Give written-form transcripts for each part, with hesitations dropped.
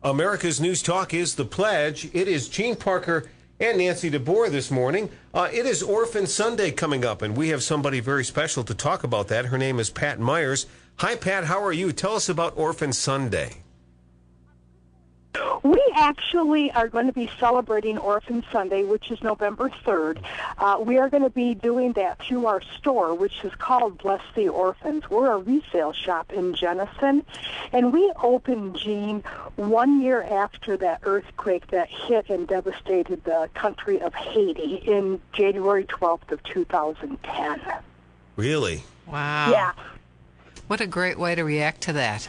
America's News Talk is The Pledge. It is Gene Parker and Nancy DeBoer this morning. It is Orphan Sunday coming up, and we have somebody very special to talk about that. Her name is Pat Myers. Hi, Pat. How are you? Tell us about Orphan Sunday. We actually are going to be celebrating Orphan Sunday, which is November 3rd. We are going to be doing that through our store, which is called Bless the Orphans. We're a resale shop in Jenison, and we opened, Gene, 1 year after that earthquake that hit and devastated the country of Haiti in January 12th of 2010. Really? Wow. Yeah. What a great way to react to that.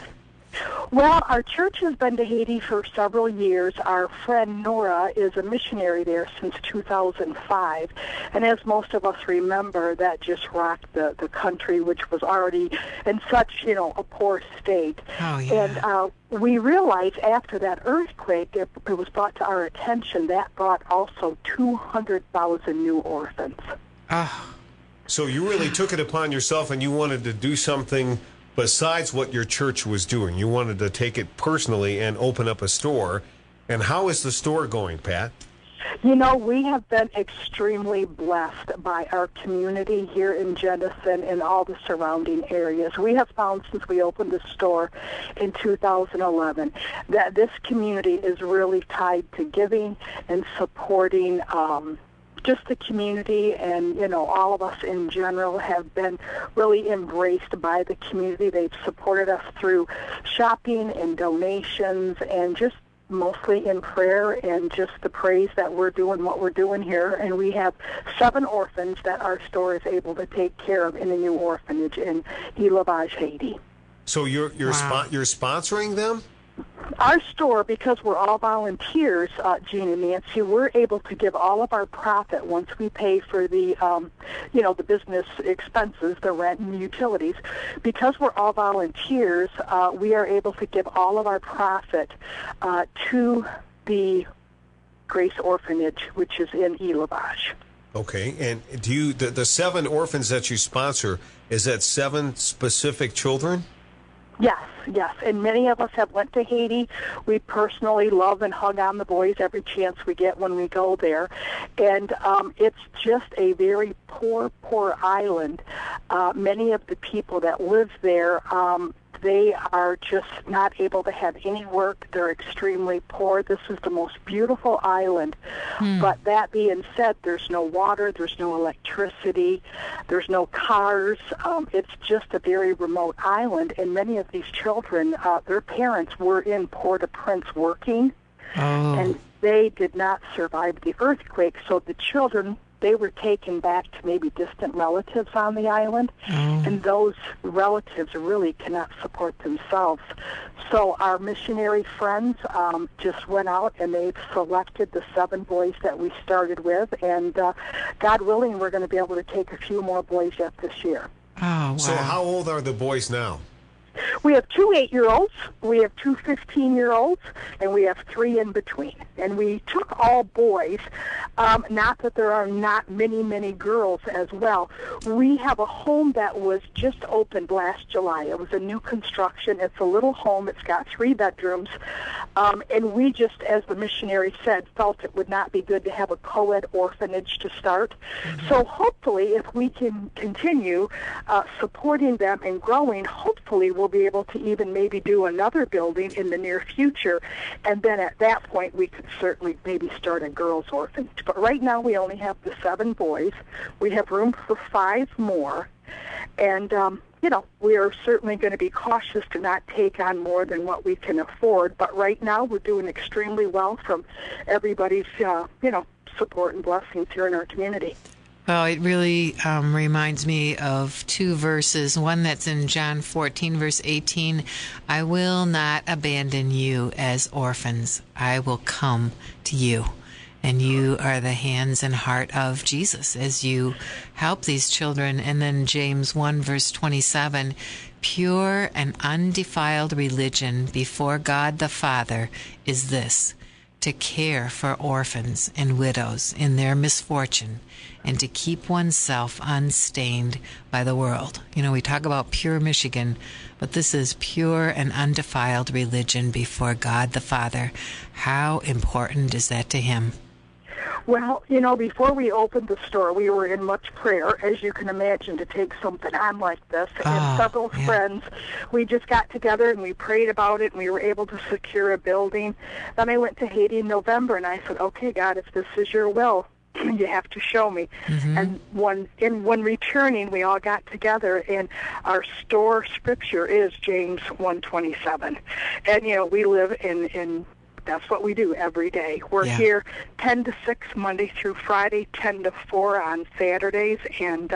Well, our church has been to Haiti for several years. Our friend Nora is a missionary there since 2005. And as most of us remember, that just rocked the country, which was already in such, a poor state. Oh, yeah. And we realized after that earthquake, it was brought to our attention, that brought also 200,000 new orphans. Oh. So you really took it upon yourself and you wanted to do something besides what your church was doing. You wanted to take it personally and open up a store. And how is the store going, Pat? We have been extremely blessed by our community here in Jenison and all the surrounding areas. We have found since we opened the store in 2011 that this community is really tied to giving and supporting just the community, and all of us in general have been really embraced by the community. They've supported us through shopping and donations and just mostly in prayer and just the praise that we're doing what we're doing here. And we have 7 orphans that our store is able to take care of in a new orphanage in Île-Lavage, Haiti. So you're sponsoring them? Our store, because we're all volunteers, Gene and Nancy, we're able to give all of our profit once we pay for the, the business expenses, the rent and the utilities. Because we're all volunteers, we are able to give all of our profit to the Grace Orphanage, which is in Île-Lavage. Okay, and do you the 7 orphans that you sponsor, is that 7 specific children? Yes, and many of us have went to Haiti. We personally love and hug on the boys every chance we get when we go there. And it's just a very poor island. Many of the people that live there, they are just not able to have any work. They're extremely poor. This is the most beautiful island. But that being said, there's no water, there's no electricity, there's no cars. It's just a very remote island. And many of these children, their parents were in Port-au-Prince working, and they did not survive the earthquake. So the children, they were taken back to maybe distant relatives on the island, and those relatives really cannot support themselves. So our missionary friends just went out and they've selected the 7 boys that we started with, and God willing, we're going to be able to take a few more boys yet this year. Oh, wow. So how old are the boys now? We have 2 8-year-olds, we have 2 15-year-olds, and we have 3 in between. And we took all boys, not that there are not many girls as well. We have a home that was just opened last July. It was a new construction. It's a little home. It's got 3 bedrooms. And we just, as the missionary said, felt it would not be good to have a co-ed orphanage to start. So hopefully, if we can continue supporting them and growing, hopefully we'll be able to even maybe do another building in the near future, and then at that point we could certainly maybe start a girls' orphanage. But right now we only have the 7 boys. We have room for 5 more, and we are certainly going to be cautious to not take on more than what we can afford. But right now we're doing extremely well from everybody's support and blessings here in our community. Well, it really reminds me of 2 verses. One that's in John 14, verse 18. I will not abandon you as orphans. I will come to you. And you are the hands and heart of Jesus as you help these children. And then James 1, verse 27. Pure and undefiled religion before God the Father is this: to care for orphans and widows in their misfortune and to keep oneself unstained by the world. You know, we talk about pure Michigan, but this is pure and undefiled religion before God the Father. How important is that to him? Well, you know, before we opened the store, we were in much prayer, as you can imagine, to take something on like this. And several friends, we just got together and we prayed about it, and we were able to secure a building. Then I went to Haiti in November, and I said, okay, God, if this is your will, you have to show me. And when returning, we all got together, and our store scripture is James 1:27. And, you know, we live in that's what we do every day. We're here 10 to 6 Monday through Friday, 10 to 4 on Saturdays, and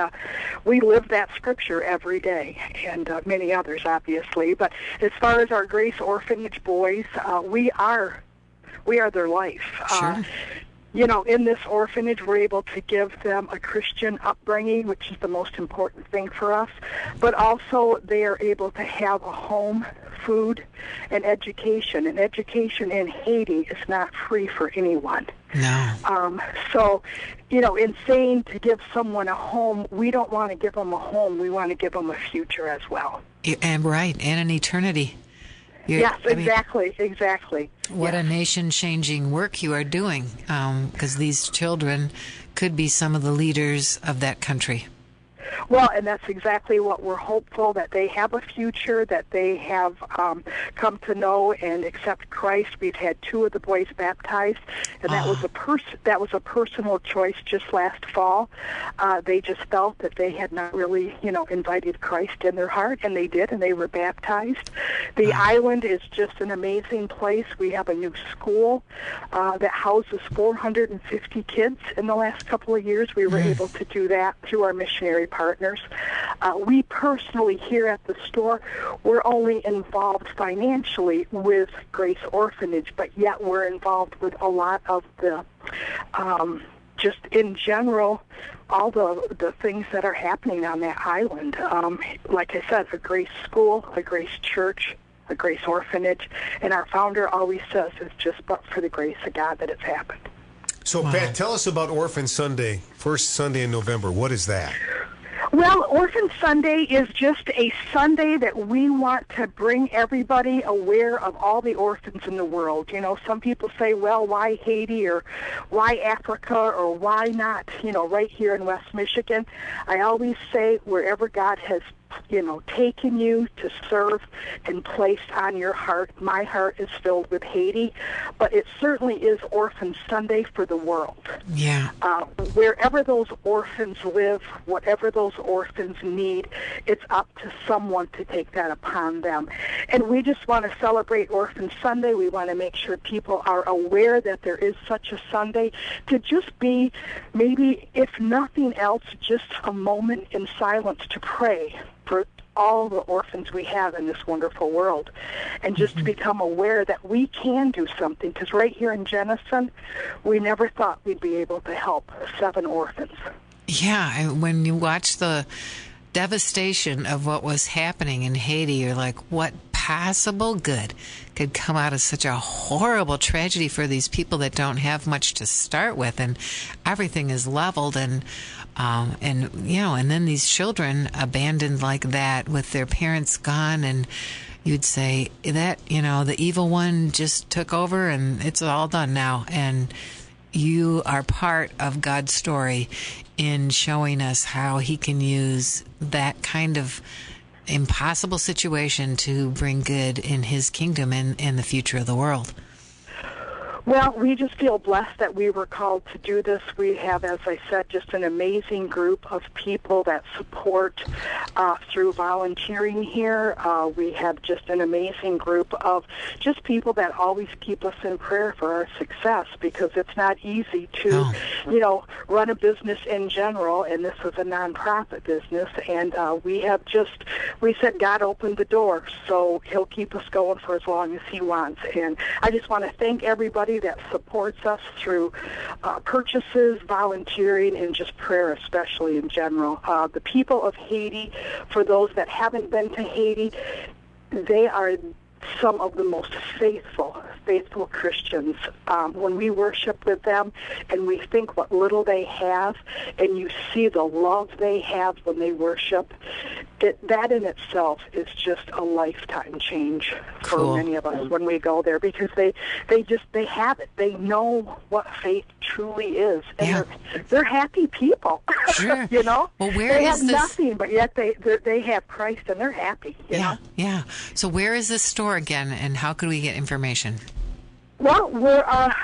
we live that scripture every day, and many others, obviously. But as far as our Grace Orphanage boys, we are their life. Sure. You know, in this orphanage, we're able to give them a Christian upbringing, which is the most important thing for us, but also they are able to have a home, food, and education. And education in Haiti is not free for anyone. No. So, you know, in saying to give someone a home, we don't want to give them a home. We want to give them a future as well. And right, and an eternity. Yes, exactly. What a nation-changing work you are doing, because these children could be some of the leaders of that country. Well, and that's exactly what we're hopeful, that they have a future, that they have come to know and accept Christ. We've had 2 of the boys baptized, and that was a personal choice just last fall. They just felt that they had not really, you know, invited Christ in their heart, and they did, and they were baptized. The island is just an amazing place. We have a new school that houses 450 kids. In the last couple of years, we were able to do that through our missionary partners. We personally here at the store, we're only involved financially with Grace Orphanage, but yet we're involved with a lot of the, just in general, all the things that are happening on that island. Like I said, a Grace School, a Grace Church, a Grace Orphanage, and our founder always says it's just but for the grace of God that it's happened. So, Pat, tell us about Orphan Sunday, first Sunday in November. What is that? Well, Orphan Sunday is just a Sunday that we want to bring everybody aware of all the orphans in the world. You know, some people say, well, why Haiti, or why Africa, or why not, you know, right here in West Michigan? I always say wherever God has, you know, taken you to serve and placed on your heart. My heart is filled with Haiti, but it certainly is Orphan Sunday for the world. Yeah. Wherever those orphans live, whatever those orphans need, it's up to someone to take that upon them. And we just want to celebrate Orphan Sunday. We want to make sure people are aware that there is such a Sunday, to just be, maybe if nothing else, just a moment in silence to pray for all the orphans we have in this wonderful world, and just to become aware that we can do something, because right here in Jenison, we never thought we'd be able to help 7 orphans. Yeah, when you watch the devastation of what was happening in Haiti, you're like, what possible good could come out of such a horrible tragedy for these people that don't have much to start with, and everything is leveled, and you know, and then these children abandoned like that with their parents gone, and you'd say that, you know, the evil one just took over and it's all done now, and you are part of God's story in showing us how he can use that kind of impossible situation to bring good in his kingdom and the future of the world. Well, we just feel blessed that we were called to do this. We have, as I said, just an amazing group of people that support through volunteering here. We have just an amazing group of just people that always keep us in prayer for our success, because it's not easy to, you know, run a business in general, and this is a nonprofit business, and we said God opened the door, so he'll keep us going for as long as he wants. And I just want to thank everybody that supports us through purchases, volunteering, and just prayer, especially in general. The people of Haiti, for those that haven't been to Haiti, they are some of the most faithful faithful Christians, when we worship with them and we think what little they have, and you see the love they have when they worship, that in itself is just a lifetime change for Cool. many of us when we go there, because they have it. They know what faith truly is, and Yeah. they're happy people. Sure. You know, Well, where they is have this- nothing, but yet they have Christ and they're happy. You know? Yeah. So where is this store again, and how could we get information? Well,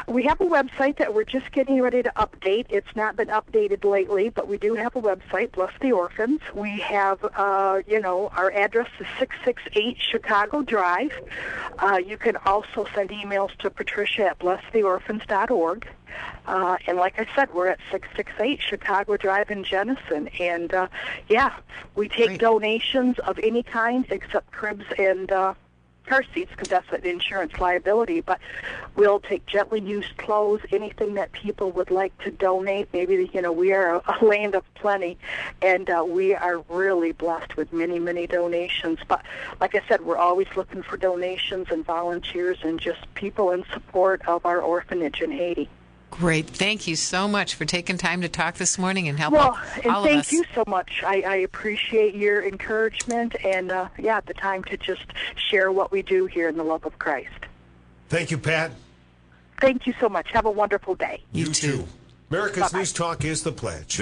we have a website that we're just getting ready to update. It's not been updated lately, but we do have a website, Bless the Orphans. We have, our address is 668 Chicago Drive. You can also send emails to Patricia at blesstheorphans.org. And like I said, we're at 668 Chicago Drive in Jenison. And, we take Great. donations of any kind except cribs and car seats, because that's an insurance liability. But we'll take gently used clothes, anything that people would like to donate. Maybe, we are a land of plenty, and we are really blessed with many, many donations. But like I said, we're always looking for donations and volunteers and just people in support of our orphanage in Haiti. Great. Thank you so much for taking time to talk this morning and help Well, all and of thank us. you so much. I appreciate your encouragement and, the time to just share what we do here in the love of Christ. Thank you, Pat. Thank you so much. Have a wonderful day. You too. America's Bye-bye. News Talk is The Pledge.